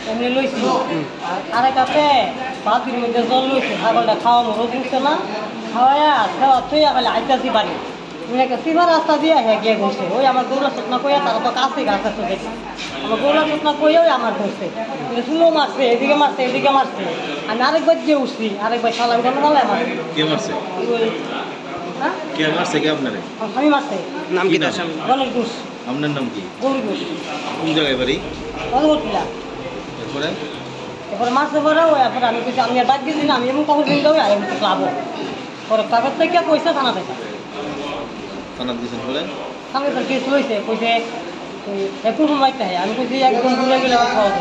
এমনি লইছি আরেক কাছে বাতির মধ্যে জল লইছে ছাগলটা খাওয়ানো রোগ উঠছে না খাওয়াইয়া খাওয়া থইয়া ফেলে আইতাছি বাড়ি একটা সিভার রাস্তা দিয়ে হ্যাঁ গিয়ে ঘুরছে ওই আমার গৌরা চোটনা কইয়া তারা তো কাছে গাছে তো দেখি আমার গৌরা চোটনা কইয়া ওই আমার ধরছে চুলো মারছে এদিকে মারছে আমি আরেকবার গিয়ে উঠছি আরেকবার সালাম গেল মালায় মারছে কে মারছে কে মারছে কে আপনারে আমি মারছে নাম কি তার স্বামী গণেশ ঘোষ আপনার নাম কি গৌরী ঘোষ কোন জায়গায় বাড়ি অনগটিলা এরপরে এরপরে মারছে পরে ওই এরপরে আমি কইছি আমি আর বাদ গেছি না আমি এমন কাগজ নিয়ে যাবো আর এমন ক্লাবো পরে কাগজ থেকে কইছে থানা থেকে থানা দিয়েছেন বলে সামনে তোর কেস লইছে কইছে একটু সময় আমি কইছি একদম ভুলে গেলে আমার খাওয়া